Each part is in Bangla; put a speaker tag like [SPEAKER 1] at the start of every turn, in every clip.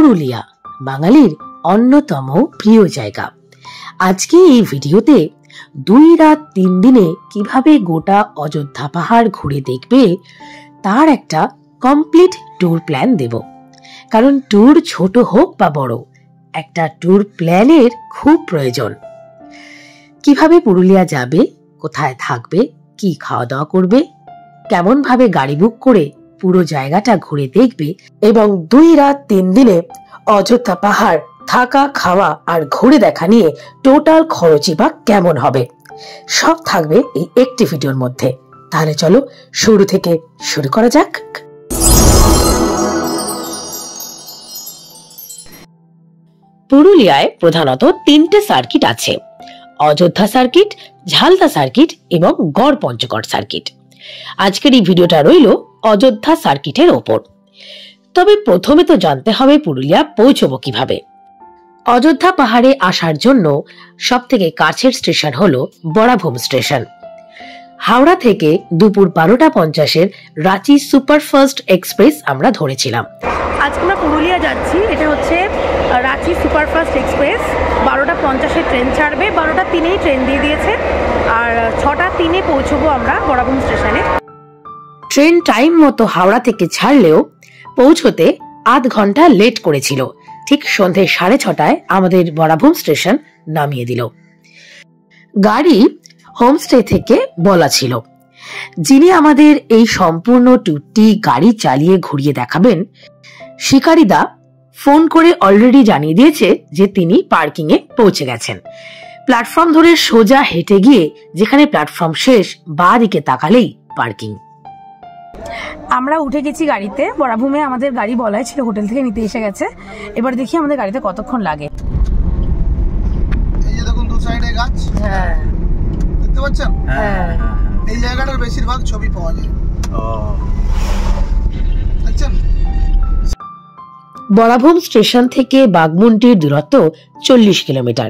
[SPEAKER 1] পুরুলিয়া বাঙালির অন্যতম প্রিয় জায়গা। আজকে এই ভিডিওতে 2 রাত 3 দিনে কিভাবে গোটা অযোধ্যা পাহাড় ঘুরে দেখবে তার একটা কমপ্লিট ট্যুর প্ল্যান দেব। কারণ ট্যুর ছোট হোক বা বড়, একটা ট্যুর প্ল্যানের খুব প্রয়োজন। কিভাবে পুরুলিয়া যাবে, কোথায় থাকবে, কি খাওয়া দাওয়া করবে, কেমন ভাবে গাড়ি বুক করে পুরো জায়গাটা ঘুরে দেখবে এবং 2 রাত 3 দিনে অযোধ্যা পাহাড় থাকা, খাওয়া আর ঘুরে দেখা নিয়ে টোটাল খরচই বা কেমন হবে, সব থাকবে এই একটি ভিডিওর মধ্যে। তাহলে চলো শুরু থেকে শুরু করা যাক। পুরুলিয়ায় প্রধানত 3টে সার্কিট আছে: অযোধ্যা সার্কিট, ঝালদা সার্কিট এবং গড় পঞ্চগড় সার্কিট। আজকের এই ভিডিওটা রইল অযোধ্যা সার্কিটের ওপর। তবে প্রথমে তো জানতে হবে পুরুলিয়া পৌঁছবো কিভাবে। অযোধ্যা পাহাড়ে আসার জন্য সব থেকে কাছের স্টেশন হলো বরাভূম স্টেশন। হাওড়া থেকে দুপুর 12:50 রাঁচি সুপারফাস্ট এক্সপ্রেস আমরা ধরেছিলাম।
[SPEAKER 2] আজকে আমরা পুরুলিয়া যাচ্ছি। এটা হচ্ছে রাঁচি সুপারফাস্ট এক্সপ্রেস। 12:50 ট্রেন ছাড়বে, 12:03 ট্রেন দিয়ে দিয়েছে, আর 6:03 পৌঁছবো আমরা বরাভূম স্টেশনে।
[SPEAKER 1] ট্রেন টাইম মতো হাওড়া থেকে ছাড়লেও পৌঁছতে আধ ঘন্টা লেট করেছিল। ঠিক সন্ধ্যে 6:30 আমাদের বরাভূম স্টেশন নামিয়ে দিল। গাড়ি হোমস্টে থেকে বলা ছিল। যিনি আমাদের এই সম্পূর্ণ ট্যুরটি গাড়ি চালিয়ে ঘুরিয়ে দেখাবেন, শিকারিদা ফোন করে অলরেডি জানিয়ে দিয়েছে যে তিনি পার্কিং এ পৌঁছে গেছেন। প্ল্যাটফর্ম ধরে সোজা হেঁটে গিয়ে যেখানে প্ল্যাটফর্ম শেষ, বাঁ দিকে তাকালেই পার্কিং।
[SPEAKER 2] আমরা উঠে গেছি গাড়িতে। বরাভূমে আমাদের গাড়ি বলাই ছিল, হোটেল থেকে নিতে এসে গেছে। এবার দেখি আমাদের গাড়িতে কতক্ষণ লাগে।
[SPEAKER 3] এই যে দেখুন দু সাইডে গাছ,
[SPEAKER 2] হ্যাঁ
[SPEAKER 3] দেখতে পাচ্ছেন?
[SPEAKER 2] হ্যাঁ,
[SPEAKER 3] এই জায়গাটার বেশিরভাগ ছবি পাওয়া যায়। দেখছেন?
[SPEAKER 1] বরাভূম স্টেশন থেকে বাগমুন্ডির দূরত্ব 40 কিলোমিটার।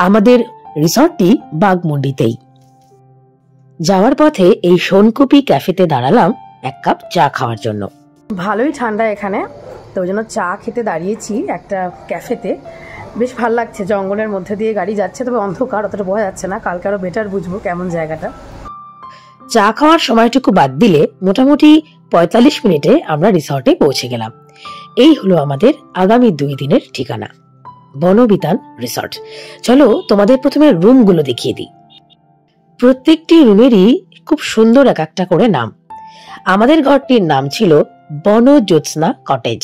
[SPEAKER 1] আমাদের রিসর্টটি বাগমুন্ডিতেই। যাওয়ার পথে এই সোনকুপি ক্যাফেতে দাঁড়ালাম এক কাপ চা খাওয়ার জন্য।
[SPEAKER 2] ভালোই ঠান্ডা এখানে, তো ওই জন্য চা খেতে দাঁড়িয়েছি একটা ক্যাফেতে। বেশ ভালো লাগছে, জঙ্গলের মধ্যে দিয়ে গাড়ি যাচ্ছে, তবে অন্ধকার, অতটা বোঝা যাচ্ছে না। কালকে আরো বেটার বুঝবো কেমন জায়গাটা।
[SPEAKER 1] চা খাওয়ার সময়টুকু বাদ দিলে মোটামুটি 45 মিনিটে আমরা রিসর্টে পৌঁছে গেলাম। এই হলো আমাদের আগামী 2 দিনের ঠিকানা, বনবিতান রিসর্ট। চলো তোমাদের প্রথমে রুমগুলো দেখিয়ে দিই। প্রত্যেকটি রুমেরই খুব সুন্দর এক একটা করে নাম। আমাদের ঘরটির নাম ছিল বনজ্যোৎস্না কটেজ।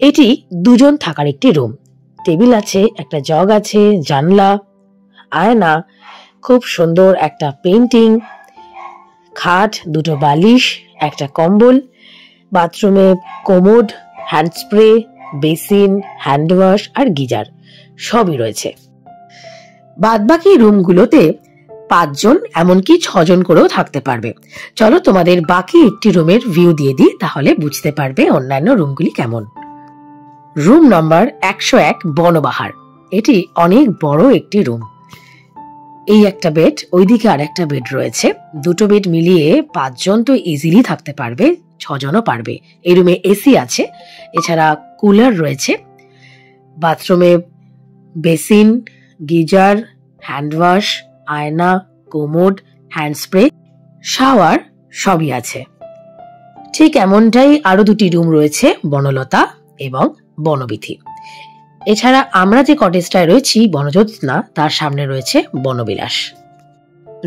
[SPEAKER 1] এটি 2 জন থাকার একটি রুম। টেবিল আছে, একটা জগ আছে, জানলা, আয়না, খুব সুন্দর একটা পেইন্টিং, খাট, 2টো বালিশ, একটা কম্বল, বাথরুমে commode, hand spray, basin, hand wash আর গিজার সবই রয়েছে। বাদবাকি রুমগুলোতে 5 জন, এমনকি 6 জন করেও থাকতে পারবে। চলো তোমাদের বাকি একটি রুমের ভিউ দিয়ে দিই, তাহলে বুঝতে পারবে অন্যান্য রুমগুলি কেমন। Room number 101 বনবাহার। এটি অনেক বড় একটি রুম। এই একটা বেড, ওইদিকে আর একটা বেড রয়েছে। 2টো বেড মিলিয়ে 5 জন তো ইজিলি থাকতে পারবে, 6 জনও পারবে। এই রুমে এসি আছে, এছাড়া কুলার রয়েছে। বাথরুমে বেসিন, গিজার, হ্যান্ড ওয়াশ, আয়না, কোমোড, হ্যান্ড স্প্রে, শাওয়ার সবই আছে। ঠিক এমনটাই আরো 2টি রুম রয়েছে, বনলতা এবং বনবিথি। এছাড়া আমরা যে কটেজটায় রয়েছি বনজ্যোৎস্না, তার সামনে রয়েছে বনবিলাস।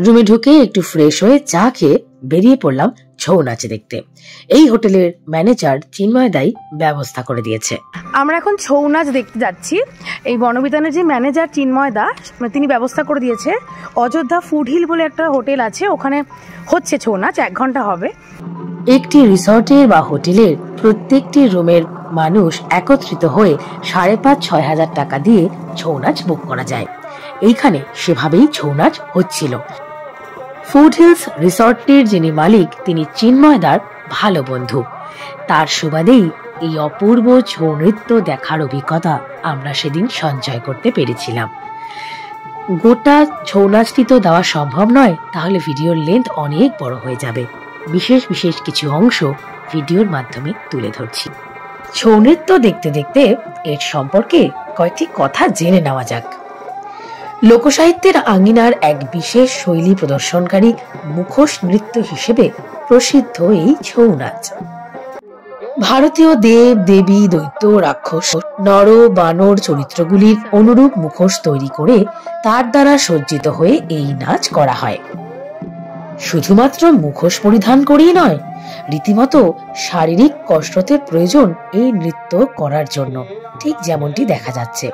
[SPEAKER 1] রুমে ঢুকে একটু ফ্রেশ হয়ে চা খেয়ে বেরিয়ে পড়লাম ছৌ নাচ দেখতে। এই হোটেলের ম্যানেজার চিন্ময় দাই ব্যবস্থা করে দিয়েছে।
[SPEAKER 2] আমরা এখন ছৌ নাচ দেখতে যাচ্ছি। এই বনবিতানের যে ম্যানেজার চিন্ময় দাস, তিনি ব্যবস্থা করে দিয়েছে। অযোধ্যা ফুড হিল বলে একটা হোটেল আছে, ওখানে হচ্ছে ছৌ নাচ, 1 ঘন্টা হবে।
[SPEAKER 1] একটি রিসর্টের বা হোটেলের প্রত্যেকটি রুমের মানুষ একত্রিত হয়ে 5,500-6 হাজার টাকা দিয়ে ছৌ নাচ বুক করা যায়। এইখানে সেভাবেই ছৌ নাচ হচ্ছিল। ফুড হিলস রিসর্টটির যিনি মালিক, তিনি চিন্ময়দার ভালো বন্ধু। তার সুবাদেই এই অপূর্ব ছৌ নৃত্য দেখার অভিজ্ঞতা আমরা সেদিন সঞ্চয় করতে পেরেছিলাম। গোটা ছৌ নাচটি তো দেওয়া সম্ভব নয়, তাহলে ভিডিওর লেন্থ অনেক বড় হয়ে যাবে। বিশেষ বিশেষ কিছু অংশ ভিডিওর মাধ্যমে তুলে ধরছি। ছৌ নৃত্য দেখতে দেখতে এর সম্পর্কে কয়েকটি কথা জেনে নেওয়া যাক। লোকসাহিত্যের আঙিনার এক বিশেষ শৈলী প্রদর্শনকারী মুখোশ নৃত্য হিসেবে প্রসিদ্ধ এই ছৌ নাচ। ভারতীয় দেব দেবী, দৈত্য, রাক্ষস, নর বানর চরিত্রগুলির অনুরূপ মুখোশ তৈরি করে তার দ্বারা সজ্জিত হয়ে এই নাচ করা হয়। শুধুমাত্র মুখোশ পরিধান করেই নয়, রীতিমতো শারীরিক কসরতের প্রয়োজন এই নৃত্য করার জন্য, ঠিক যেমনটি দেখা যাচ্ছে।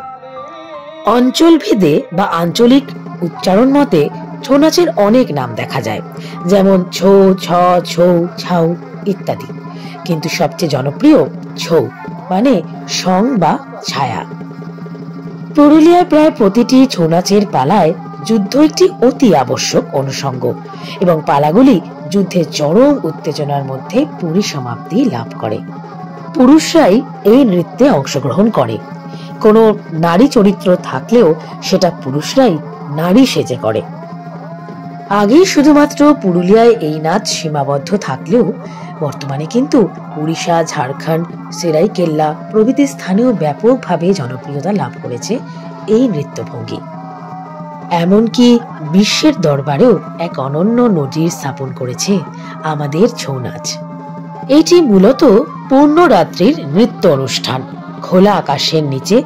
[SPEAKER 1] অঞ্চল ভেদে বা আঞ্চলিক উচ্চারণ মতে ছৌ নাচের অনেক নাম দেখা যায়, যেমন ছৌ, ছ, ছৌ, ছাউ ইত্যাদি, কিন্তু সবচেয়ে জনপ্রিয় ছৌ মানে সং বা ছায়া। পুরুলিয়ায় প্রায় প্রতিটি ছৌ নাচের পালায় যুদ্ধ একটি অতি আবশ্যক অনুষঙ্গ এবং পালাগুলি যুদ্ধের চরম উত্তেজনার মধ্যে পরিসমাপ্তি লাভ করে। পুরুষরাই এই নৃত্যে অংশগ্রহণ করে। কোনো নারী চরিত্র থাকলেও সেটা পুরুষরাই নারী সেজে করে। আগেই শুধুমাত্র পুরুলিয়ায় এই নাচ সীমাবদ্ধ থাকলেও বর্তমানে কিন্তু উড়িষ্যা, ঝাড়খণ্ড, সেরাইকেল্লা প্রভৃতি স্থানেও ব্যাপকভাবে জনপ্রিয়তা লাভ করেছে এই নৃত্যভঙ্গি। এমনকি বিশ্বের দরবারেও এক অনন্য নজির স্থাপন করেছে আমাদের ছৌ নাচ। এটি মূলত পূর্ণ রাত্রির নৃত্য অনুষ্ঠান। খোলা আকাশের নিচে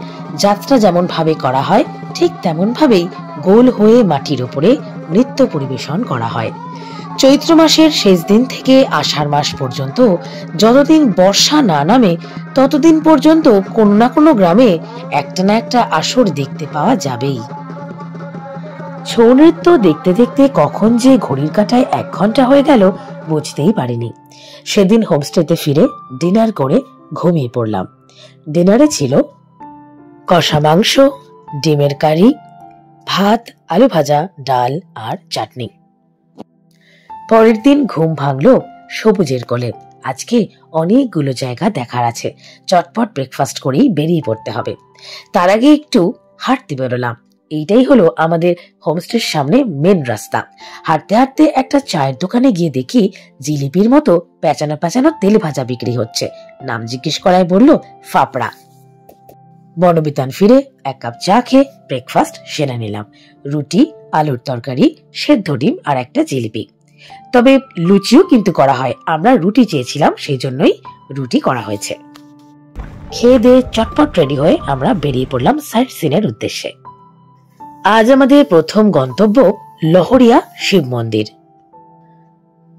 [SPEAKER 1] যাত্রা যেমন ভাবে করা হয়, ঠিক তেমন ভাবেই গোল হয়ে মাটির উপরে নৃত্য পরিবেশন করা হয়। চৈত্র মাসের শেষ দিন থেকে আষাঢ় মাস পর্যন্ত যতদিন বর্ষা না নামে ততদিন পর্যন্ত কোনো না কোনো গ্রামে একটা না একটা আসর দেখতে পাওয়া যাবেই। ছৌ নৃত্য দেখতে দেখতে কখন যে ঘড়ির কাঁটায় 1 ঘন্টা হয়ে গেল বুঝতেই পারিনি। সেদিন হোমস্টেতে ফিরে ডিনার করে ঘুমিয়ে পড়লাম। ডিনারে ছিল কষা মাংস, ডিমের কারি, ভাত, আলু ভাজা, ডাল আর চাটনি। পরের দিন ঘুম ভাঙলো সবুজের কোলে। আজকে অনেকগুলো জায়গা দেখার আছে, চটপট ব্রেকফাস্ট করেই বেরিয়ে পড়তে হবে। তার আগে একটু হাঁটতে বেরোলাম। এইটাই হলো আমাদের হোমস্টের সামনে মেন রাস্তা। হাঁটতে হাঁটতে একটা চায়ের দোকানে গিয়ে দেখি জিলিপির মতো পেঁচানো পেঁচানো তেল ভাজা বিক্রি হচ্ছে। নাম জিজ্ঞেস করায় বলল ফাপড়া। বনবিতান ফিরে 1 কাপ চা খেয়ে ব্রেকফাস্ট সেরে নিলাম। রুটি, আলুর তরকারি, সেদ্ধ ডিম আর একটা জিলিপি। তবে লুচিও কিন্তু করা হয়। আমরা রুটি চেয়েছিলাম, সেই জন্যই রুটি করা হয়েছে। খেয়ে দিয়ে চটপট রেডি হয়ে আমরা বেরিয়ে পড়লাম সাইট সিনের উদ্দেশ্যে। আজ আমাদের প্রথম গন্তব্য লহরিয়া শিব মন্দির।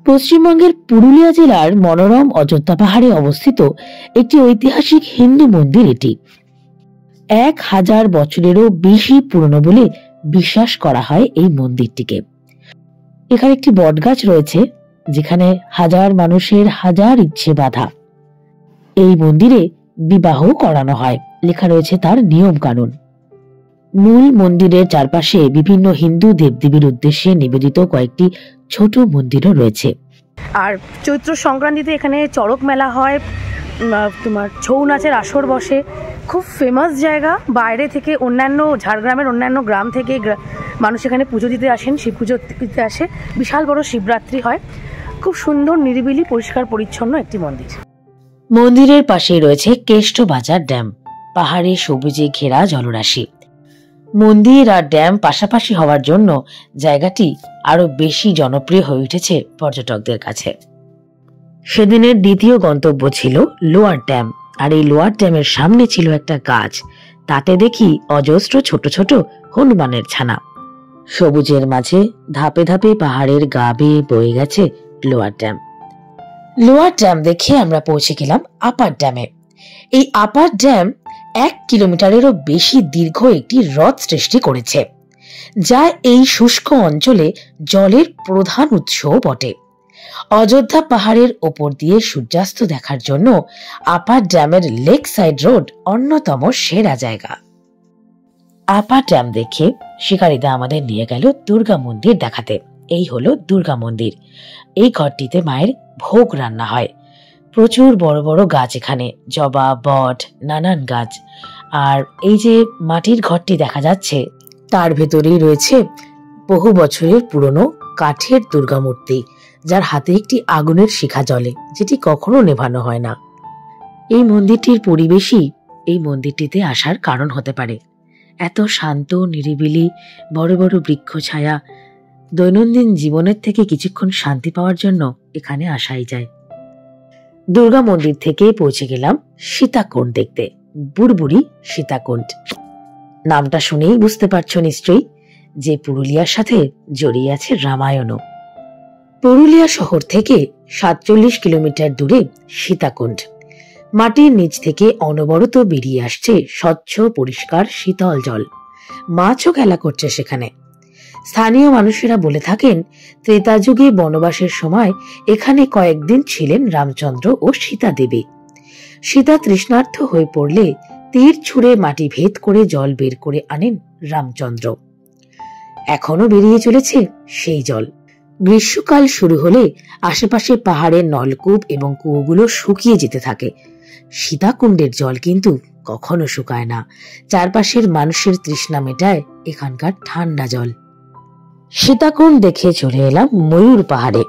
[SPEAKER 1] পশ্চিমবঙ্গের পুরুলিয়া জেলার মনোরম অযোধ্যা পাহাড়ে অবস্থিত একটি ঐতিহাসিক হিন্দু মন্দির এটি। 1000 বছরেরও বেশি পুরনো বলে বিশ্বাস করা হয় এই মন্দিরটিকে। এখানে একটি বটগাছ রয়েছে যেখানে হাজার মানুষের হাজার ইচ্ছে বাঁধা। এই মন্দিরে বিবাহ করানো হয়, লেখা রয়েছে তার নিয়ম কানুন। মূল মন্দিরের চারপাশে বিভিন্ন হিন্দু দেবদেবীর উদ্দেশ্যে নিবেদিত কয়েকটি ছোট মন্দিরও রয়েছে।
[SPEAKER 2] আর চৈত্র সংক্রান্তিতে এখানে চড়ক মেলা হয়, তোমার ছৌ নাচের আসর বসে। খুব ফেমাস জায়গা। বাইরে থেকে অন্যান্য ঝাড়গ্রামের অন্যান্য গ্রাম থেকে মানুষ এখানে পুজো দিতে আসেন, শিব পুজো দিতে আসে। বিশাল বড় শিবরাত্রি হয়। খুব সুন্দর, নিরিবিলি, পরিষ্কার পরিচ্ছন্ন একটি মন্দির।
[SPEAKER 1] মন্দিরের পাশেই রয়েছে কেষ্টবাজার ড্যাম, পাহাড়ে সবুজে ঘেরা জলরাশি। মন্দির আর ড্যাম পাশাপাশি হওয়ার জন্য জায়গাটি আরো বেশি জনপ্রিয় হয়ে উঠেছে পর্যটকদের কাছে। সেদিনের দ্বিতীয় গন্তব্য ছিল লোয়ার ড্যাম। আর এই লোয়ার ড্যামের সামনে ছিল একটা গাছ, তাতে দেখি অজস্র ছোট ছোট হনুমানের ছানা। সবুজের মাঝে ধাপে ধাপে পাহাড়ের গা বেয়ে বয়ে গেছে লোয়ার ড্যাম। লোয়ার ড্যাম দেখে আমরা পৌঁছে গেলাম আপার ড্যামে। এই আপার ড্যাম 1 কিলোমিটারেরও বেশি দীর্ঘ একটি হ্রদ সৃষ্টি করেছে, যা এই শুষ্ক অঞ্চলে জলের প্রধান উৎসও বটে। অযোধ্যা পাহাড়ের ওপর দিয়ে সূর্যাস্ত দেখার জন্য আপার ড্যামের লেক সাইড রোড অন্যতম সেরা জায়গা। আপার ড্যাম দেখে শিকারীদা আমাদের নিয়ে গেল দুর্গা মন্দির দেখাতে। এই হলো দুর্গা মন্দির। এই ঘরটিতে মায়ের ভোগ রান্না হয়। প্রচুর বড় বড় গাছ এখানে, জবা, বট, নানান গাছ। আর এই যে মাটির ঘরটি দেখা যাচ্ছে তার ভেতরেই রয়েছে বহু বছরের পুরনো কাঠের দুর্গা মূর্তি, যার হাতে একটি আগুনের শিখা জ্বলে, যেটি কখনো নেভানো হয় না। এই মন্দিরটির পরিবেশই এই মন্দিরটিতে আসার কারণ হতে পারে। এত শান্ত, নিরিবিলি, বড় বড় বৃক্ষ ছায়া, দৈনন্দিন জীবনের থেকে কিছুক্ষণ শান্তি পাওয়ার জন্য এখানে আসাই যায়। দুর্গা মন্দির থেকে পৌঁছে গেলাম সীতাকুণ্ড দেখতে, বুড়বুড়ি সীতাকুণ্ড। নামটা শুনেই বুঝতে পারছো নিশ্চয়ই যে পুরুলিয়ার সাথে জড়িয়ে আছে রামায়ণও। পুরুলিয়া শহর থেকে 47 কিলোমিটার দূরে সীতাকুণ্ড। মাটির নিচ থেকে অনবরত বেরিয়ে আসছে স্বচ্ছ পরিষ্কার শীতল জল। মাছও খেলা করছে সেখানে। স্থানীয় মানুষেরা বলে থাকেন, ত্রেতা যুগে বনবাসের সময় এখানে কয়েকদিন ছিলেন রামচন্দ্র ও সীতা দেবী। সীতা তৃষ্ণার্ত হয়ে পড়লে তীর ছুঁড়ে মাটি ভেদ করে জল বের করে আনেন রামচন্দ্র। এখনো বেরিয়ে চলেছে সেই জল। গ্রীষ্মকাল শুরু হলে আশেপাশে পাহাড়ের নলকূপ এবং কুয়োগুলো শুকিয়ে যেতে থাকে। সীতাকুণ্ডের জল কিন্তু কখনো শুকায় না। চারপাশের মানুষের তৃষ্ণা মেটায় এখানকার ঠান্ডা জল। সীতাকুণ্ড দেখে চলে এলাম ময়ূর পাহাড়ে।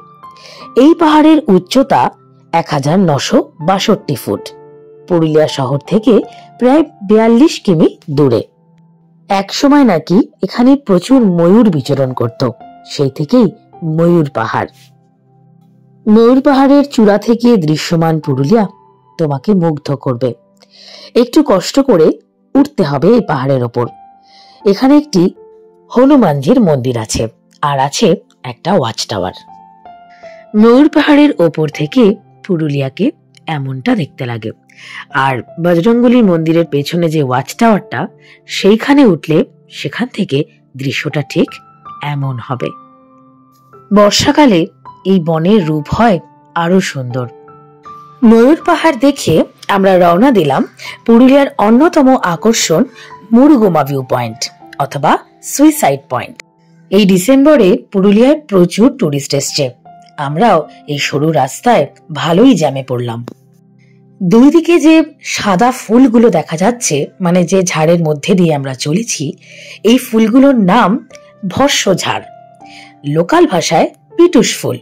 [SPEAKER 1] এই পাহাড়ের উচ্চতা 1962 ফুট। পুরুলিয়া শহর থেকে প্রায় 42 কিমি দূরে। একসময় নাকি এখানে প্রচুর ময়ূর বিচরণ করত, সেই থেকেই ময়ূর পাহাড়। ময়ূর পাহাড়ের চূড়া থেকে দৃশ্যমান পুরুলিয়া তোমাকে মুগ্ধ করবে। একটু কষ্ট করে উঠতে হবে এই পাহাড়ের ওপর। এখানে একটি হনুমানজির মন্দির আছে, আর আছে একটা ওয়াচ টাওয়ার। ময়ূর পাহাড়ের ওপর থেকে পুরুলিয়াকে এমনটা দেখতে লাগে। আর বজরঙ্গলী মন্দিরের পেছনে যে ওয়াচ টাওয়ারটা, সেইখানে উঠলে সেখান থেকে দৃশ্যটা ঠিক এমন হবে। বর্ষাকালে এই বনের রূপ হয় আরো সুন্দর। ময়ূর পাহাড় দেখে আমরা রওনা দিলাম পুরুলিয়ার অন্যতম আকর্ষণ মুরুগুমা ভিউ পয়েন্ট অথবা সুইসাইড পয়েন্ট। এই ডিসেম্বরে পুরুলিয়ায় প্রচুর টুরিস্ট এসছে। আমরাও এই সরু রাস্তায় ভালোই জ্যামে পড়লাম। দুই দিকে যে সাদা ফুলগুলো দেখা যাচ্ছে, মানে যে ঝাড়ের মধ্যে দিয়ে আমরা চলেছি, এই ফুলগুলোর নাম ভস্য ঝাড়, লোকাল ভাষায় পিটুস ফুল।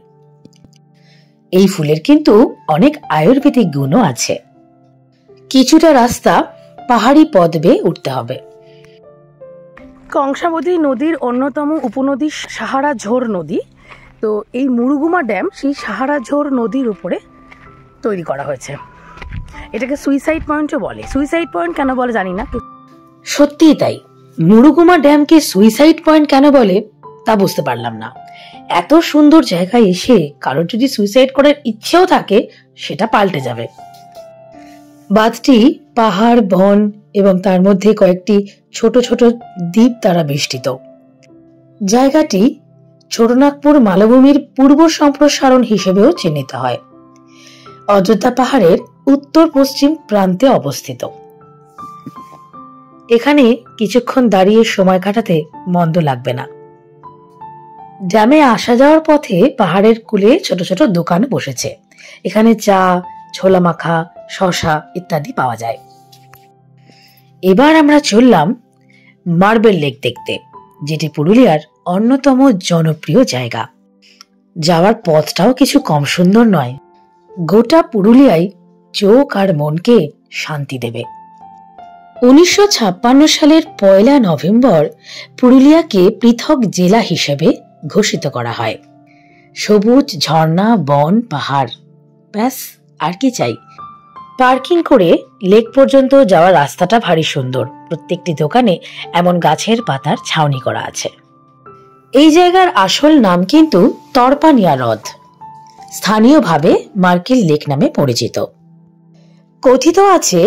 [SPEAKER 1] এই ফুলের কিন্তু অনেক আয়ুর্বেদিক গুণও আছে। কিছুটা রাস্তা পাহাড়ি পথ বেয়ে উঠতে হবে।
[SPEAKER 2] কংসাবতী নদীর অন্যতম উপনদী সাহারা ঝোর নদী। তো এই মুরুগুমা ড্যাম সেই সাহারা ঝোর নদীর উপরে তৈরি করা হয়েছে। এটাকে সুইসাইড পয়েন্টও বলে। সুইসাইড পয়েন্ট কেন বলে জানি না।
[SPEAKER 1] সত্যিই তাই, মুরুগুমা ড্যামকে সুইসাইড পয়েন্ট কেন বলে তা বুঝতে পারলাম না। এত সুন্দর জায়গায় এসে কারোর যদি সুইসাইড করার ইচ্ছেও থাকে, সেটা পাল্টে যাবে। বাঁধটি পাহাড়, বন এবং তার মধ্যে কয়েকটি ছোট ছোট দ্বীপ দ্বারা বেষ্টিত। জায়গাটি ছোটনাগপুর মালভূমির পূর্ব সম্প্রসারণ হিসেবেও চিহ্নিত হয়। অযোধ্যা পাহাড়ের উত্তর পশ্চিম প্রান্তে অবস্থিত। এখানে কিছুক্ষণ দাঁড়িয়ে সময় কাটাতে মন্দ লাগবে না। ড্যামে আসা যাওয়ার পথে পাহাড়ের কূলে ছোট ছোট দোকান বসেছে। এখানে চা, ছোলা মাখা, শসা ইত্যাদি পাওয়া যায়। এবার আমরা চললাম মার্বেল লেক দেখতে, যেটি পুরুলিয়ার অন্যতম জনপ্রিয় জায়গা। যাওয়ার পথটাও কিছু কম সুন্দর নয়। গোটা পুরুলিয়ায় চোখ আর মনকে শান্তি দেবে। 1956 সালের 1 নভেম্বর পুরুলিয়াকে পৃথক জেলা হিসেবে ঘোষিত করা হয়। সবুজ ঝর্ণা, বন, পাহাড়, ব্যাস আর কি চাই। পার্কিং করে লেক পর্যন্ত যাওয়ার রাস্তাটা ভারী সুন্দর। প্রত্যেকটি দোকানে এমন গাছের পাতার ছাউনি করা আছে। এই জায়গার আসল নাম কিন্তু তরপানিয়া হ্রদ, স্থানীয়ভাবে মার্কেল লেক নামে পরিচিত। কথিত আছে,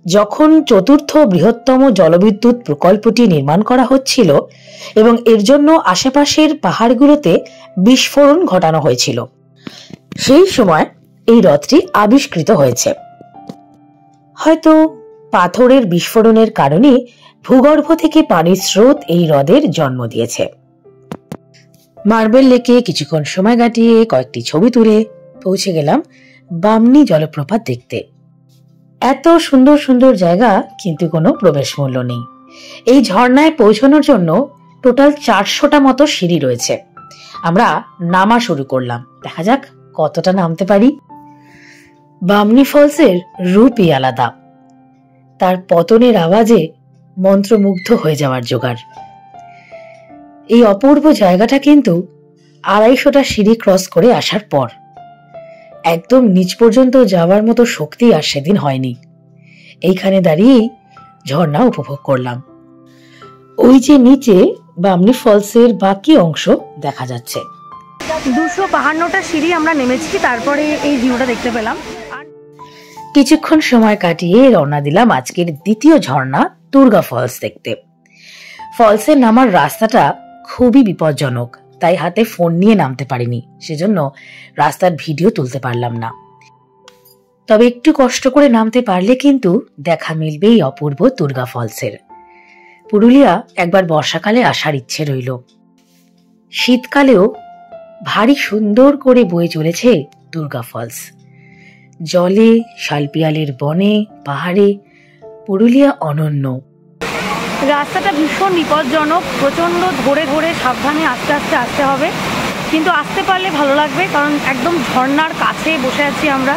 [SPEAKER 1] যখন চতুর্থ বৃহত্তম জলবিদ্যুৎ প্রকল্পটি নির্মাণ করা হচ্ছিল এবং এর জন্য আশেপাশের পাহাড়গুলোতে বিস্ফোরণ ঘটানো হয়েছিল, সেই সময় এই হ্রদটি আবিষ্কৃত হয়েছে। হয়তো পাথরের বিস্ফোরণের কারণে ভূগর্ভ থেকে পানির স্রোত এই হ্রদের জন্ম দিয়েছে। মার্বেল লেকে কিছুক্ষণ সময় কাটিয়ে কয়েকটি ছবি তুলে পৌঁছে গেলাম বামনি জলপ্রপাত দেখতে। এত সুন্দর সুন্দর জায়গা, কিন্তু কোনো প্রবেশ মূল্য নেই। এই ঝর্ণায় পৌঁছানোর জন্য টোটাল 400টা মতো সিঁড়ি রয়েছে। আমরা নামা শুরু করলাম, দেখা যাক কতটা নামতে পারি। বামনি ফলসের রূপই আলাদা, তার পতনের আওয়াজে মন্ত্রমুগ্ধ হয়ে যাওয়ার জোগাড়। এই অপূর্ব জায়গাটা কিন্তু 250টা সিঁড়ি ক্রস করে আসার পর। একদম নিচ পর্যন্ত যাওয়ার মতো শক্তি আর সেদিন হয়নি। এইখানে দাঁড়িয়েই ঝর্ণা উপভোগ করলাম। ওই যে নিচে বামনি ফলসের বাকি অংশ দেখা যাচ্ছে।
[SPEAKER 2] 252টা সিঁড়ি আমরা নেমেছি, তারপরে এই ভিউটা দেখতে পেলাম।
[SPEAKER 1] কিছুক্ষণ সময় কাটিয়ে রওনা দিলাম আজকের দ্বিতীয় ঝর্ণা দুর্গা ফলস দেখতে। ফলসের নামার রাস্তাটা খুবই বিপজ্জনক, তাই হাতে ফোন নিয়ে নামতে পারিনি, সেজন্য রাস্তার ভিডিও তুলতে পারলাম না। তবে একটু কষ্ট করে নামতে পারলে কিন্তু দেখা মিলবে এই অপূর্ব দুর্গা ফলসের। পুরুলিয়া একবার বর্ষাকালে আসার ইচ্ছে রইল। শীতকালেও ভারী সুন্দর করে বয়ে চলেছে দুর্গা ফলস। জলে, শালপিয়ালের বনে, পাহাড়ে পুরুলিয়া অনন্য।
[SPEAKER 2] রাস্তাটা ভীষণ বিপজ্জনক, প্রচণ্ড ধরে ধরে সাবধানে আস্তে আস্তে আসতে হবে, কিন্তু আসতে পারলে ভালো লাগবে, কারণ একদম ঝর্ণার কাছে বসে আছি আমরা।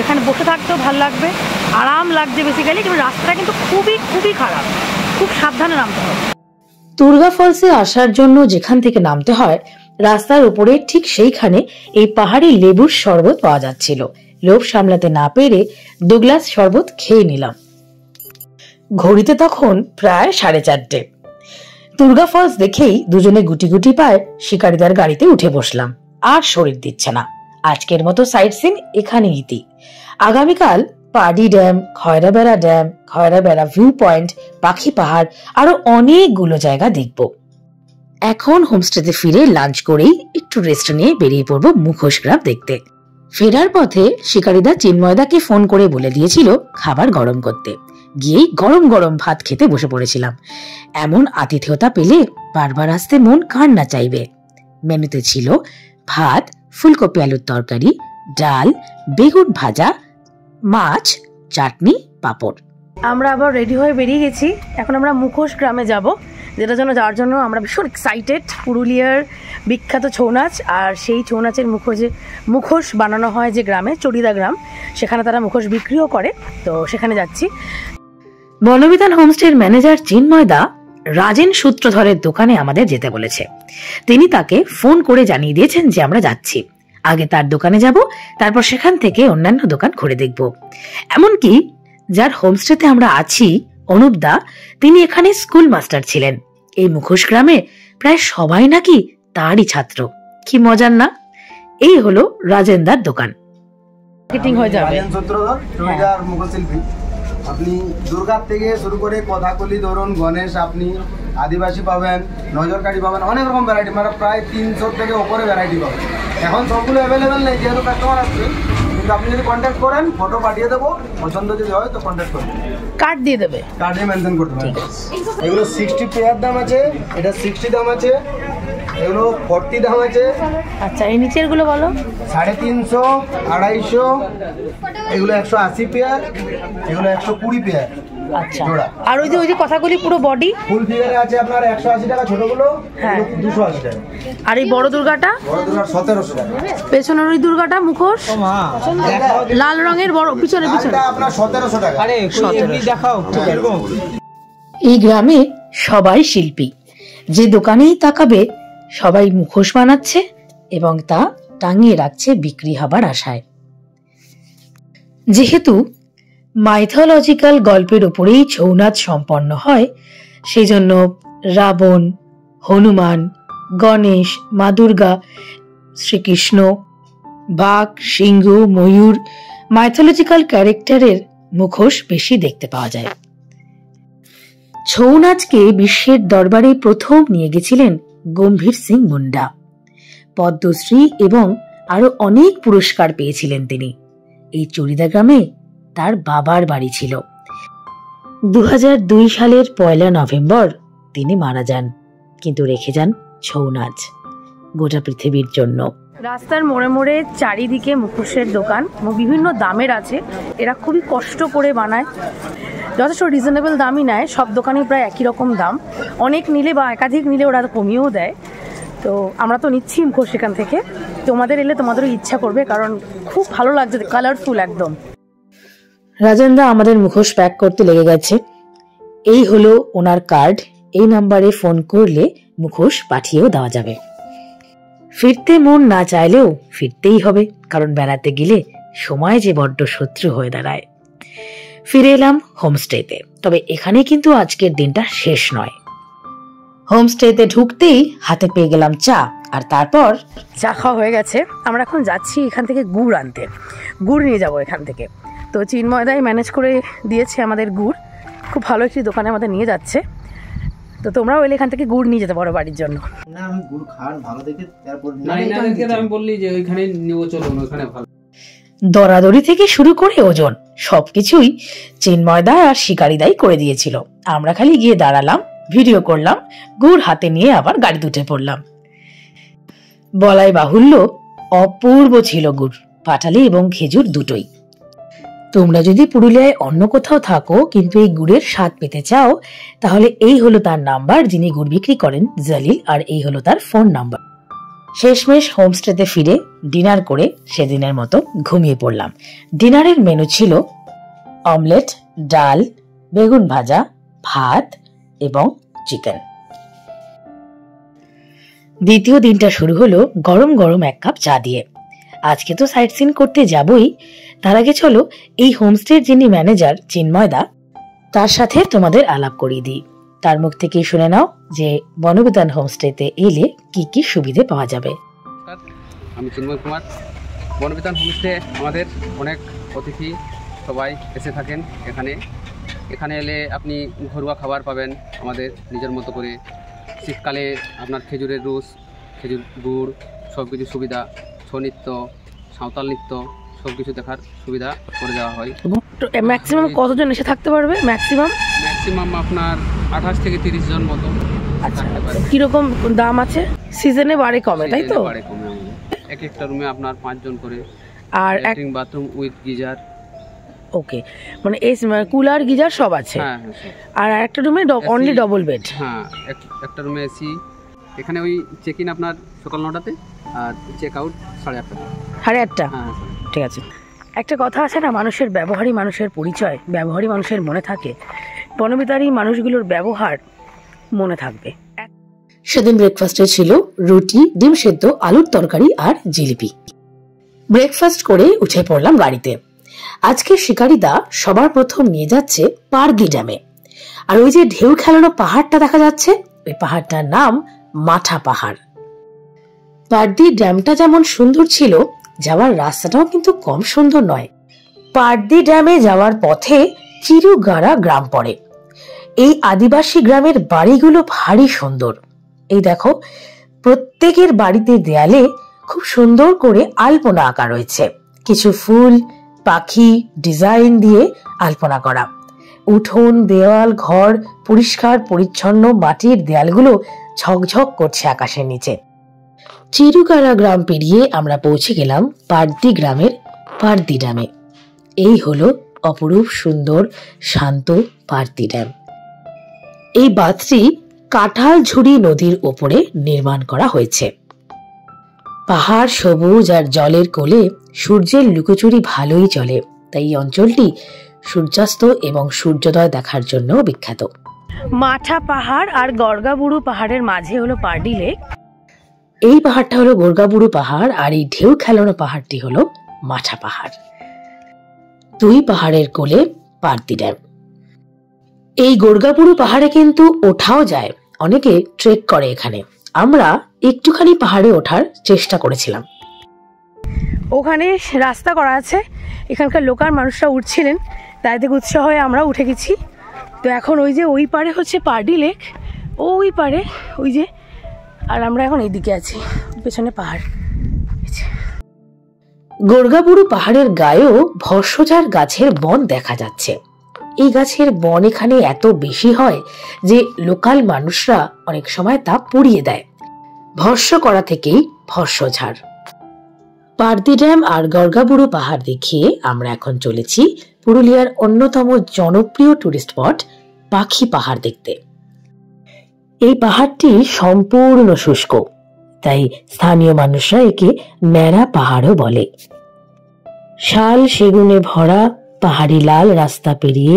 [SPEAKER 2] এখানে বসে থাকতেও ভালো লাগবে, আরাম লাগছে বেসিক্যালি, কিন্তু রাস্তাটা কিন্তু খুবই খুবই খারাপ, খুব সাবধানে নামতে হবে।
[SPEAKER 1] দুর্গা ফলসে আসার জন্য যেখান থেকে নামতে হয়, রাস্তার উপরে ঠিক সেইখানে এই পাহাড়ি লেবুর শরবত পাওয়া যাচ্ছিল। লোভ সামলাতে না পেরে 2 গ্লাস শরবত খেয়ে নিলাম। ঘড়িতে তখন প্রায় 4:30। দুর্গা ফলস দেখেই দুজনে গুটি গুটি পায় শিকারীদার গাড়িতে উঠে বসলাম। আর শরীর দিচ্ছে না, আজকের মতো সাইট সিন এখানে ইতি। আগামীকাল Pardi dam, Khoyrabera dam, Khoyrabera view point, Pakhi Pahar, আরো অনেকগুলো জায়গা দেখব। এখন হোমস্টেতে ফিরে লাঞ্চ করেই একটু রেস্ট নিয়ে বেরিয়ে পড়বো মুখোশ গ্রাম দেখতে। ফেরার পথে শিকারীদা চিন্ময়দাকে ফোন করে বলে দিয়েছিল খাবার গরম করতে। গিয়েই গরম গরম ভাত খেতে বসে পড়েছিলাম। এমন আতিথেয়তা পেলে বারবার আসতে মন কার না চাইবে। মেনুতে ছিল ভাত, ফুলকপি আলুর তরকারি, ডাল, বেগুন ভাজা, মাছ, চাটনি, পাঁপড়।
[SPEAKER 2] আমরা আবার রেডি হয়ে বেরিয়ে গেছি। এখন আমরা মুখোশ গ্রামে যাব, যেটার জন্য যাওয়ার জন্য আমরা ভীষণ এক্সাইটেড। পুরুলিয়ার বিখ্যাত ছৌ নাচ, আর সেই ছৌ নাচের মুখোশ বানানো হয় যে গ্রামে, চড়িদা গ্রাম, সেখানে তারা মুখোশ বিক্রিও করে, তো সেখানে যাচ্ছি।
[SPEAKER 1] বনবিতান হোমস্টের ম্যানেজার চিন্ময়দা রাজেন সূত্রধরের দোকানে আমাদের যেতে বলেছে। তিনি তাকে ফোন করে জানিয়ে দিয়েছেন যে আমরা যাচ্ছি। আগে তার দোকানে যাব, তারপর সেখান থেকে অন্যান্য দোকান ঘুরে দেখব। এমনকি যার হোমস্টেতে আমরা আছি, অনুপদা, তিনি এখানে স্কুল মাস্টার ছিলেন। এই মুখোশ গ্রামে প্রায় সবাই নাকি তারই ছাত্র। কি মজার না? এই হলো রাজেন্দার দোকান।
[SPEAKER 2] মার্কেটিং হয়ে যাবে।
[SPEAKER 3] মুখশিল্পী আপনি দুর্গার থেকে শুরু করে কথাকলি ধরুন, গণেশ, আপনি আদিবাসী পাবেন, নজরকাঠি পাবেন, অনেক রকম ভ্যারাইটি, মানে প্রায় 300 থেকে ওপরে ভ্যারাইটি পাবেন। এখন সবগুলো অ্যাভেলেবেল নেই যেহেতু কাস্টমার আসছে, কিন্তু আপনি যদি কন্ট্যাক্ট করেন, ফটো পাঠিয়ে দেবো, পছন্দ যদি হয় তো কন্ট্যাক্ট করবেন,
[SPEAKER 2] কার্ড দিয়ে দেবে,
[SPEAKER 3] কার্ডে মেনশন করতে পারেন। এগুলো 60 পেয়ার দাম আছে, এটা 60 দাম আছে, এগুলো 40 দাম আছে।
[SPEAKER 2] আচ্ছা, এই নিচের গুলো বলো।
[SPEAKER 3] 350, 250, এগুলো 180 পেয়ার, এগুলো 120 পেয়ার।
[SPEAKER 2] আচ্ছা, আর ওই যে কথাগুলি পুরো বডি
[SPEAKER 3] ফুল ফিগারে আছে আপনার 180 টাকা, ছোটগুলো 280 টাকা।
[SPEAKER 2] আর এই বড় দুর্গাটা?
[SPEAKER 3] বড় দুর্গা 1700 টাকা।
[SPEAKER 2] পেছনের ওই দুর্গাটা মুখোশ লাল রঙের, বড় পিছনে
[SPEAKER 3] আপনার 1700 টাকা। আরে এমনি দেখাও এরকম।
[SPEAKER 1] এই গ্রামে সবাই শিল্পী, যে দোকানেই তাকাবে সবাই মুখোশ বানাচ্ছে এবং তা টাঙিয়ে রাখছে বিক্রি হবার আশায়। যেহেতু মাইথোলজিক্যাল গল্পের উপরেই ছৌ নাচ সম্পন্ন হয়, সেজন্য রাবণ, হনুমান, গণেশ, মা দুর্গা, শ্রীকৃষ্ণ, বাঘ, সিংহ, ময়ূর, মাইথোলজিক্যাল ক্যারেক্টারের মুখোশ বেশি দেখতে পাওয়া যায়। ছৌ নাচকে বিশ্বের দরবারে প্রথম নিয়ে গেছিলেন গম্ভীর সিং মুন্ডা। পদ্মশ্রী এবং আরো অনেক পুরস্কার পেয়েছিলেন তিনি। এই চড়িদা গ্রামে তার বাবার বাড়ি ছিল। 2002 সালের 1 নভেম্বর তিনি মারা যান, কিন্তু রেখে যান ছৌ নাচ গোটা পৃথিবীর জন্য।
[SPEAKER 2] রাস্তার মোড়ে মোড়ে চারিদিকে মুখোশের দোকান, বিভিন্ন দামের আছে। এরা খুবই কষ্ট করে বানায়, যথেষ্ট রিজনেবল দামই নেয়। সব দোকানে প্রায় একই রকম দাম, অনেক নিলে বা একাধিক নিলে ওরা কমিয়েও দেয়। তো আমরা তো নিচ্ছি মুখোশ এখান থেকে। তোমাদের এলে তোমাদেরও ইচ্ছা করবে, কারণ খুব ভালো লাগছে, কালারফুল একদম।
[SPEAKER 1] রাজেন্দা আমাদের মুখোশ প্যাক করতে লেগে গেছে। এই হলো ওনার কার্ড, এই নাম্বারে ফোন করলে মুখোশ পাঠিয়েও দেওয়া যাবে। ফিরতে মন না চাইলেও ফিরতেই হবে, কারণ বেড়াতে গেলে সময় যে বড্ড শত্রু হয়ে দাঁড়ায়। ফিরে এলাম হোমস্টেতে, তবে এখানে কিন্তু আজকের দিনটা শেষ নয়। হোমস্টেতে ঢুকতেই হাতে পেয়ে গেলাম চা, আর তারপর
[SPEAKER 2] চা খাওয়া হয়ে গেছে। আমরা এখন যাচ্ছি এখান থেকে গুড় আনতে, গুড় নিয়ে যাব এখান থেকে। তো চিন্ময়দাই ম্যানেজ করে দিয়েছে আমাদের গুড়, খুব ভালো একটি দোকানে আমাদের নিয়ে যাচ্ছে। তো তোমরাও এলে এখান থেকে গুড় নিয়ে যেতে পারো বাড়ির জন্য।
[SPEAKER 3] না আমি গুড় খান ভালো দেখে তারপর
[SPEAKER 4] আমি বললি যে ওইখানে নিয়ে চলো, ওইখানে ভালো।
[SPEAKER 1] দরাদরি থেকে শুরু করে ওজন সবকিছুই চিন্ময়দা আর শিকারিদাই করে দিয়েছিল। আমরা খালি গিয়ে দাঁড়ালাম, ভিডিও করলাম, গুড় হাতে নিয়ে আবার গাড়িতে উঠে পড়লাম। বলাই বাহুল্য অপূর্ব ছিল গুড়, পাটালি এবং খেজুর দুটোই। তোমরা যদি পুরুলিয়ায় অন্য কোথাও থাকো কিন্তু এই গুড়ের স্বাদ পেতে চাও, তাহলে এই হলো তার নাম্বার, যিনি গুড় বিক্রি করেন, জলিল, আর এই হলো তার ফোন নাম্বার। শেষমেশ হোমস্টেতে ফিরে ডিনার করে সেদিনের মতো ঘুমিয়ে পড়লাম। ডিনারের মেনু ছিল অমলেট, ডাল, বেগুন ভাজা, ভাত এবং চিকেন। দ্বিতীয় দিনটা শুরু হলো গরম গরম এক কাপ চা দিয়ে। আজকে তো সাইট সিন করতে যাবই, তার আগে চলো এই হোমস্টের যিনি ম্যানেজার চিন্ময়দা, তার সাথে তোমাদের আলাপ করিয়ে দিই। তার মুখ থেকে শুনে নাও যে বনবিতান হোমস্টেতে এলে কি কি সুবিধে পাওয়া যাবে।
[SPEAKER 4] আমি চিন্ময় কুমার। বনবিতান হোমস্টে আমাদের অনেক অতিথি সবাই এসে থাকেন এখানে এলে আপনি ঘরোয়া খাবার পাবেন আমাদের নিজের মতো করে। শীতকালে আপনার খেজুরের রস, খেজুর গুড় সব কিছু সুবিধা, ছৌ নৃত্য, সাঁওতাল নৃত্য সব কিছু দেখার সুবিধা করে দেওয়া হয়।
[SPEAKER 2] ম্যাক্সিমাম কতজন এসে থাকতে পারবে? ম্যাক্সিমাম
[SPEAKER 4] আপনার 28 থেকে 30 জন মতো।
[SPEAKER 2] আচ্ছা, কিরকম দাম আছে? সিজনে বাড়ে কমে, তাই তো?
[SPEAKER 4] বাড়ে কমে, এক একটা রুমে আপনার 5 জন করে,
[SPEAKER 2] আর
[SPEAKER 4] ল্যাট্রিন বাথরুম উইথ গিজার।
[SPEAKER 2] ওকে, মানে কুলার গিজার সব আছে।
[SPEAKER 4] হ্যাঁ,
[SPEAKER 2] আর একটা রুমে অনলি ডবল বেড।
[SPEAKER 4] হ্যাঁ, একটা রুমে এসি। এখানে ওই চেক ইন আপনার সকাল 9টাতে আর চেক আউট 8:30।
[SPEAKER 2] 8:30?
[SPEAKER 4] হ্যাঁ,
[SPEAKER 2] ঠিক আছে। একটা কথা আছে না, মানুষের ব্যবহারই মানুষের পরিচয়, ব্যবহারই মানুষের মনে থাকে। বনবিতারই মানুষগুলোর ব্যবহার মনে থাকবে।
[SPEAKER 1] সেদিন ব্রেকফাস্টে ছিল রুটি, ডিম সেদ্ধ, আলুর তরকারি আর জিলিপি। ব্রেকফাস্ট করে উঠে পড়লাম গাড়িতে। আজকে শিকারিদা সবার প্রথম নিয়ে যাচ্ছে পারদি ড্যামে। আর ওই যে ঢেউ খেলানো পাহাড়টা দেখা যাচ্ছে, ওই পাহাড়টার নাম মাঠা পাহাড়। পারদি ড্যামটা যেমন সুন্দর ছিল, যাওয়ার রাস্তাটাও কিন্তু কম সুন্দর নয়। পারদি ড্যামে যাওয়ার পথে চিরুগাড়া গ্রাম পড়ে। এই আদিবাসী গ্রামের বাড়িগুলো ভারী সুন্দর। এই দেখো, প্রত্যেকের বাড়িতে দেয়ালে খুব সুন্দর করে আলপনা আঁকা রয়েছে, কিছু ফুল, পাখি, ডিজাইন দিয়ে আলপনা করা। উঠোন, দেওয়াল, ঘর পরিষ্কার পরিচ্ছন্ন, মাটির দেয়ালগুলো ঝকঝক করছে আকাশের নিচে। চিরুগাড়া গ্রাম পেরিয়ে আমরা পৌঁছে গেলাম পারদি গ্রামের পারদি ড্যামে। এই হলো অপরূপ সুন্দর শান্ত পারদি ড্যাম। এই বাঁধটি কাঁঠালঝুড়ি নদীর ওপরে নির্মাণ করা হয়েছে। পাহাড় সবুজ আর জলের কোলে সূর্যের লুকোচুরি ভালোই চলে, তাই এই অঞ্চলটি সূর্যাস্ত এবং সূর্যোদয় দেখার জন্য বিখ্যাত।
[SPEAKER 2] মাঠা পাহাড় আর গড়গাবুড়ু পাহাড়ের মাঝে হলো পারদি লেক।
[SPEAKER 1] এই পাহাড়টা হলো গড়গাবুড়ু পাহাড়, আর এই ঢেউ খেলানো পাহাড়টি হলো মাঠা পাহাড়। দুই পাহাড়ের কোলে পারদি ড্যাম। এই গড়গাবুড়ু পাহাড়ে কিন্তু ওঠাও যায়, অনেকে ট্রেক করে এখানে। আমরা একটুখানি পাহাড়ে ওঠার চেষ্টা করেছিলাম।
[SPEAKER 2] ওখানে রাস্তা করা আছে, এখানকার লোকাল মানুষরা উঠছিলেন, তাই থেকে উৎসাহ হয়ে আমরা উঠে গেছি। তো এখন ওই যে ওই পারে হচ্ছে পারদি লেক, ওই পারে ওই যে, আর আমরা এখন এইদিকে আছি, পেছনে পাহাড়।
[SPEAKER 1] গড়গাবুড়ু পাহাড়ের গায়েও ভস্মঝাড় গাছের বন দেখা যাচ্ছে। এই গাছের বন এখানে এত বেশি হয় যে লোকাল মানুষরা অনেক সময় তা পুড়িয়ে দেয়। ভস্ম করা থেকেই ভস্মঝাড়। পারদি ড্যাম আর গড়গাবুড়ু পাহাড় দেখিয়ে আমরা এখন চলেছি পুরুলিয়ার অন্যতম জনপ্রিয় টুরিস্ট স্পট পাখি পাহাড় দেখতে। এই পাহাড়টি সম্পূর্ণ শুষ্ক, তাই স্থানীয় মানুষরা একে ন্যাড়া পাহাড়ও বলে। শাল সেগুনে ভরা পাহাড়ি লাল রাস্তা পেরিয়ে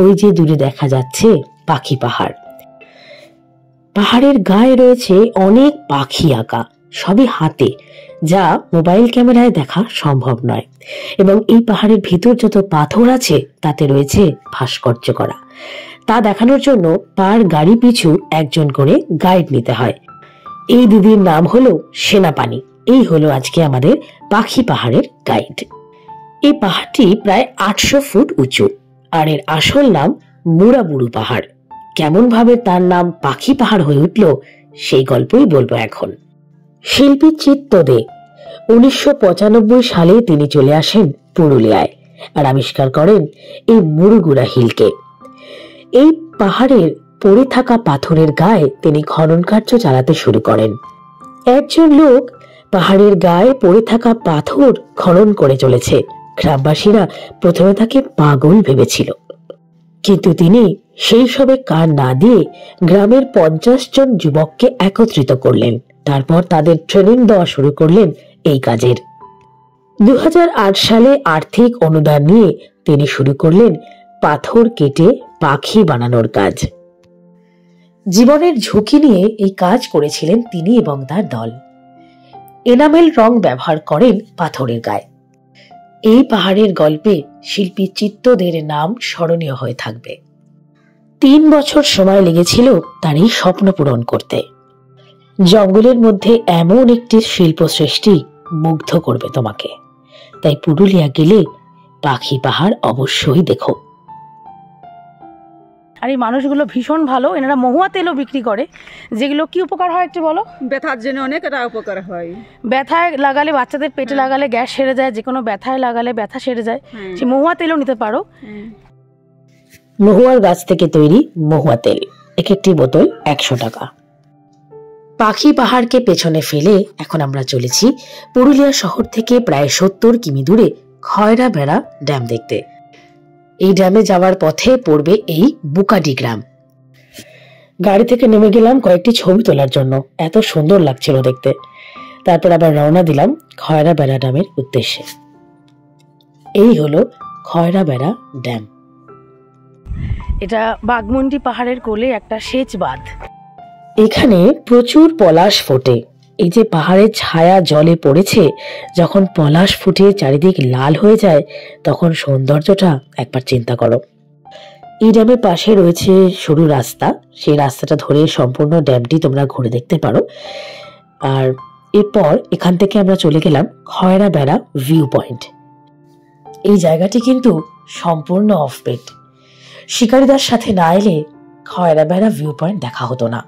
[SPEAKER 1] ওই যে দূরে দেখা যাচ্ছে পাখি পাহাড়। পাহাড়ের গায়ে রয়েছে অনেক পাখি আঁকা, সবই হাতে, যা মোবাইল ক্যামেরায় দেখা সম্ভব নয়। এবং এই পাহাড়ের ভিতর যত পাথর আছে তাতে রয়েছে ভাস্কর্য করা। তা দেখানোর জন্য পার গাড়ি পিছু একজন করে গাইড নিতে হয়। এই দিদির নাম হলো সেনাপানি। এই হলো আজকে আমাদের পাখি পাহাড়ের গাইড। এই পাহাড়টি প্রায় 800 ফুট উঁচু, আর এর আসল নাম মুড়াবুড়ু পাহাড়। কেমন ভাবে তার নাম পাখি পাহাড় হয়ে উঠল সেই গল্পই বলবো এখন। শিল্পী চিত্ত দে 1995 সালে তিনি চলে আসেন পুরুলিয়ায় আর আবিষ্কার করেন এই মুড়ুগুড়া হিলকে। এই পাহাড়ের পড়ে থাকা পাথরের গায়ে তিনি খনন কার্য চালাতে শুরু করেন। একজন লোক পাহাড়ের গায়ে পড়ে থাকা পাথর খনন করে চলেছে। গ্রামবাসীরা প্রথমে তাকে পাগল ভেবেছিল, কিন্তু তিনি সেই সবে কান না দিয়ে গ্রামের 50 জন যুবককে একত্রিত করলেন। তারপর তাদের ট্রেনিং দেওয়া শুরু করলেন এই কাজের। 2008 সালে আর্থিক অনুদান নিয়ে তিনি শুরু করলেন পাথর কেটে পাখি বানানোর কাজ। জীবনের ঝুঁকি নিয়ে এই কাজ করেছিলেন তিনি এবং তার দল। এনামেল রং ব্যবহার করেন পাথরের গায়ে। এই পাহাড়ের গল্পে শিল্পী চিত্তদের নাম স্মরণীয় হয়ে থাকবে। 3 বছর সময় লেগেছিল তার এই স্বপ্ন পূরণ করতে। জঙ্গলের মধ্যে এমন একটি শিল্প সৃষ্টি মুগ্ধ করবে তোমাকে। তাই পুরুলিয়া গেলে পাখি পাহাড় অবশ্যই দেখো।
[SPEAKER 2] আর এই মানুষগুলো ভীষণ ভালো। এনারা মহুয়া তেলও বিক্রি করে, যেগুলো কি উপকার হয় একটু বলো।
[SPEAKER 5] ব্যথার জন্য অনেক এটা উপকার হয়।
[SPEAKER 2] ব্যথায় লাগালে, বাচ্চাদের পেটে লাগালে গ্যাস সেরে যায়, যে কোনো ব্যথায় লাগালে ব্যথা সেরে যায়। সে মহুয়া তেলও নিতে পারো।
[SPEAKER 1] মহুয়ার গাছ থেকে তৈরি মহুয়া তেল, এক একটি বোতল 100 টাকা। পাখি পাহাড়কে পেছনে ফেলে এখন আমরা চলেছি পুরুলিয়া শহর থেকে প্রায় 70 কিমি দূরে খয়রা বেড়া ড্যাম দেখতে। এই ড্যামে যাওয়ার পথে পড়বে এই বুকাডি গ্রাম। গাড়ি থেকে নেমে গেলাম কয়েকটি ছবি তোলার জন্য, এত সুন্দর লাগছিল দেখতে। তারপর আবার রওনা দিলাম খয়রা বেড়া ড্যামের উদ্দেশ্যে। এই হলো খয়রা বেড়া ড্যাম।
[SPEAKER 2] এটা বাঘমুন্ডি পাহাড়ের কোলে একটা সেচ বাঁধ।
[SPEAKER 1] এখানে প্রচুর পলাশ ফোটে। এই যে পাহাড়ের ছায়া জলে পড়েছে, যখন পলাশ ফুটে চারিদিক লাল হয়ে যায় তখন সৌন্দর্যটা একবার চিন্তা করো। এই ড্যামের পাশে রয়েছে সরু রাস্তা, সেই রাস্তাটা ধরে সম্পূর্ণ ড্যামটি তোমরা ঘুরে দেখতে পারো। আর এরপর এখান থেকে আমরা চলে গেলাম খয়রা বেড়া ভিউ পয়েন্ট। এই জায়গাটি কিন্তু সম্পূর্ণ অফ বেট। শিকারীদের সাথে না এলে খয়রা বেড়া ভিউ পয়েন্ট দেখা হতো না।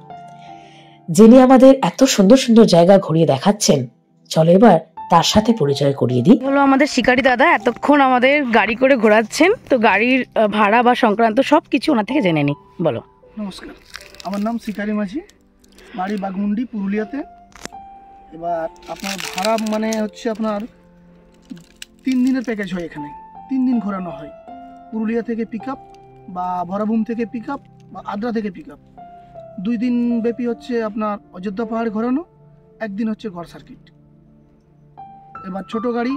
[SPEAKER 1] যিনি আমাদের এত সুন্দর সুন্দর জায়গা ঘুরিয়ে দেখাচ্ছেন, চলো এবার তার সাথে পরিচয় করিয়ে দিই।
[SPEAKER 2] হলো আমাদের শিকারী দাদা, এতক্ষণ আমাদের গাড়ি করে ঘোরাচ্ছেন। তো গাড়ির ভাড়া বা সংক্রান্ত সবকিছু ওনার থেকে জেনে নিই। বলো।
[SPEAKER 6] নমস্কার, আমার নাম শিকারি মাঝি, বাড়ি বাঘমুন্ডি পুরুলিয়াতে। এবার আপনার ভাড়া মানে হচ্ছে আপনার 3 দিনের প্যাকেজ হয়। এখানে 3 দিন ঘোরানো হয়। পুরুলিয়া থেকে পিক আপ বা বরাভূম থেকে পিক আপ বা আদ্রা থেকে পিক আপ। 2 দিন ব্যাপী হচ্ছে আপনার অযোধ্যা পাহাড় ঘোরানো, 1 দিন হচ্ছে গড় সার্কিট। এবার ছোট গাড়ি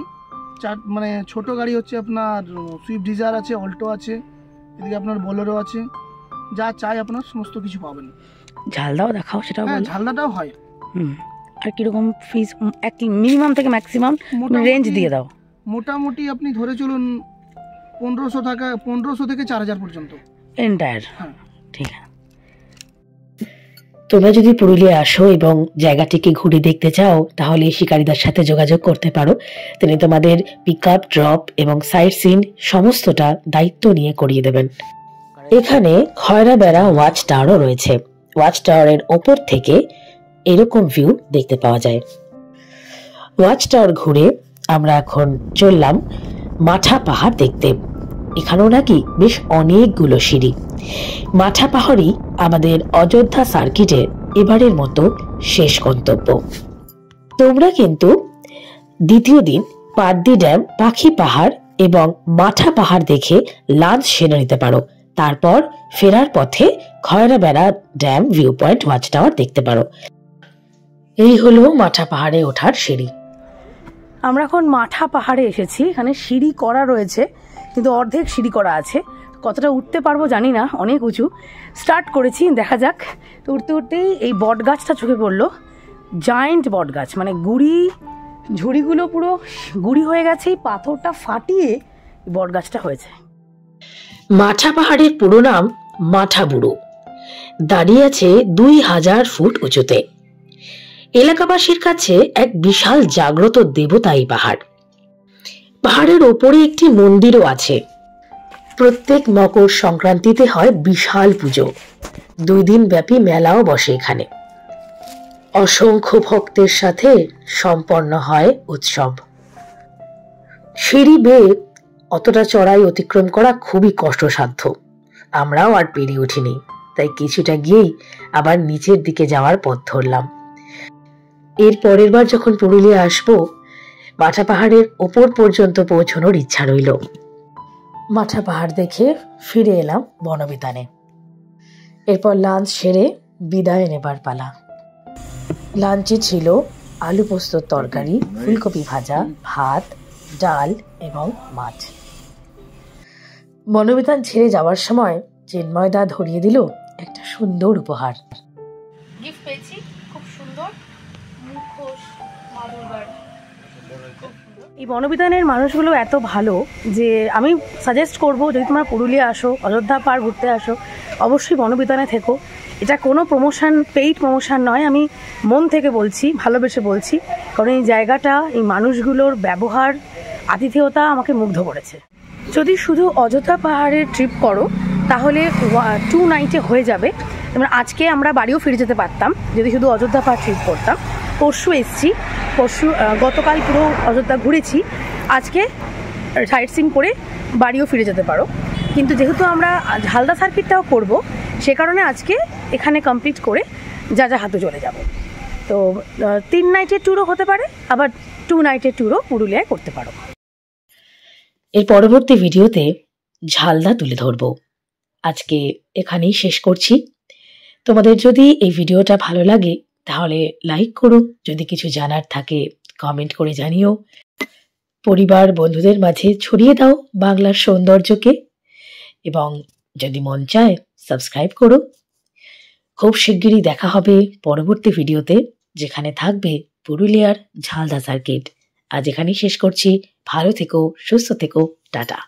[SPEAKER 6] ছোট গাড়ি হচ্ছে আপনার সুইফট ডিজায়ার আছে, অল্টো আছে, এদিকে আপনার বোলেরো আছে। যা চাই আপনার সমস্ত কিছু পাবেন।
[SPEAKER 2] ঝালদাও দেখাও, সেটাও বলো।
[SPEAKER 6] ঝালদাটাও হয়।
[SPEAKER 2] আর কিরকম ফিস, মিনিমাম থেকে ম্যাক্সিমাম রেঞ্জ দিয়ে দাও।
[SPEAKER 6] মোটামুটি আপনি ধরে চলুন 1500 থেকে 4000 পর্যন্ত
[SPEAKER 2] এন্টায়ার। ঠিক আছে।
[SPEAKER 1] তোমরা যদি পুরুলিয়া আসো এবং জায়গাটিকে ঘুরে দেখতে চাও তাহলে শিকারীদের সাথে যোগাযোগ করতে পারো। তিনি তোমাদের পিক আপ, ড্রপ এবং সাইট সিন সমস্তটা দায়িত্ব নিয়ে করিয়ে দেবেন। এখানে খয়রা বেড়া ওয়াচ টাওয়ারও রয়েছে। ওয়াচ টাওয়ারের ওপর থেকে এরকম ভিউ দেখতে পাওয়া যায়। ওয়াচ টাওয়ার ঘুরে আমরা এখন চললাম মাঠা পাহাড় দেখতে। এখানেও নাকি বেশ অনেকগুলো সিঁড়ি। মাঠা পাহাড়ই আমাদের অযোধ্যা সার্কিটের এবারের মতো শেষ গন্তব্য। তোমরা কিন্তু দ্বিতীয় দিন পাদ্দি ড্যাম, পাখি পাহাড় এবং মাঠা পাহাড় দেখে লাঞ্চ সেরে নিতে পারো। তারপর ফেরার পথে Khoyrabera dam, view point, watch tower দেখতে পারো। এই হলো মাঠা পাহাড়ে ওঠার সিঁড়ি।
[SPEAKER 2] আমরা এখন মাঠা পাহাড়ে এসেছি। এখানে সিঁড়ি করা রয়েছে, কিন্তু অর্ধেক সিঁড়ি করা আছে। কতটা উঠতে পারবো জানি না, অনেক উঁচু। স্টার্ট করেছি, দেখা যাক। তো উঠতে উঠতেই এই বট গাছটা চোখে পড়লো। জায়েন্ট বট গাছ, মানে ঝুড়িগুলো পুরো গুড়ি হয়ে গেছে। এই পাথরটা ফাটিয়ে বট গাছটা হয়েছে।
[SPEAKER 1] মাঠা পাহাড়ের পুরো নাম মাঠা বুড়ো। দাঁড়িয়ে আছে 2000 ফুট উঁচুতে। এলাকাবাসীর কাছে এক বিশাল জাগ্রত দেবতা এই পাহাড়। পাহাড়ের ওপরে একটি মন্দিরও আছে। প্রত্যেক মকর সংক্রান্তিতে হয় বিশাল পুজো। 2 দিন ব্যাপী মেলাও বসে এখানে। অসংখ্য ভক্তের সাথে সম্পন্ন হয় উৎসব। সিঁড়ি বেয়ে অতটা চড়াই অতিক্রম করা খুবই কষ্টসাধ্য। আমরাও আর পেরে উঠিনি, তাই কিছুটা গিয়েই আবার নিচের দিকে যাওয়ার পথ ধরলাম। এর পরের বার যখন পুরুলিয়া আসবো, মাঠা পাহাড়ের ওপর পর্যন্ত পৌঁছানোর ইচ্ছা রইল। মাঠা পাহাড় দেখে ফিরে এলাম বনবিতানে। এরপর লাঞ্চ সেরে বিদায় নেবার পালা। লাঞ্চে ছিল আলু পোস্তর তরকারি, ফুলকপি ভাজা, ভাত, ডাল এবং মাছ। বনবিতান ছেড়ে যাওয়ার সময় চিন্ময়দা ধরিয়ে দিল একটা সুন্দর উপহার।
[SPEAKER 2] গিফট পেয়েছি, খুব সুন্দর মুখোশ মাদুর বাড়ি। এই বনবিতানের মানুষগুলো এত ভালো যে আমি সাজেস্ট করব, যদি তোমরা পুরুলিয়া আসো, অযোধ্যা পাহাড় ঘুরতে আসো, অবশ্যই বনবিতানে থেকো। এটা কোনো প্রমোশন, পেইড প্রমোশন নয়, আমি মন থেকে বলছি, ভালোবেসে বলছি। কারণ এই জায়গাটা, এই মানুষগুলোর ব্যবহার, আতিথেয়তা আমাকে মুগ্ধ করেছে। যদি শুধু অযোধ্যা পাহাড়ের ট্রিপ করো তাহলে 2 নাইটে হয়ে যাবে। যেমন আজকে আমরা বাড়িও ফিরে যেতে পারতাম যদি শুধু অযোধ্যা পাহাড় ট্রিপ করতাম। পরশু এসছি, গতকাল পুরো অযোধ্যা ঘুরেছি। আজকে সাইট সিইং করে বাড়িও ফিরে যেতে পারো, কিন্তু যেহেতু আমরা ঝালদা সার্কিটটাও করব, সে কারণে আজকে এখানে কমপ্লিট করে হাতে চলে যাব। তো 3 নাইটের ট্যুরও হতে পারে, আবার 2 নাইটের ট্যুরও পুরুলিয়ায় করতে পারো।
[SPEAKER 1] এর পরবর্তী ভিডিওতে ঝালদা তুলে ধরব। আজকে এখানেই শেষ করছি। তোমাদের যদি এই ভিডিওটা ভালো লাগে তাহলে লাইক করো, যদি কিছু জানার থাকে কমেন্ট করে জানিও। পরিবার বন্ধুদের মাঝে ছড়িয়ে দাও বাংলার সৌন্দর্যকে, এবং যদি মন চায় সাবস্ক্রাইব করো। খুব শিগগিরই দেখা হবে পরবর্তী ভিডিওতে, যেখানে থাকবে পুরুলিয়ার ঝালদা সার্কিট। আজ এখানেই শেষ করছি। ভালো থেকো, সুস্থ থেকো, টাটা।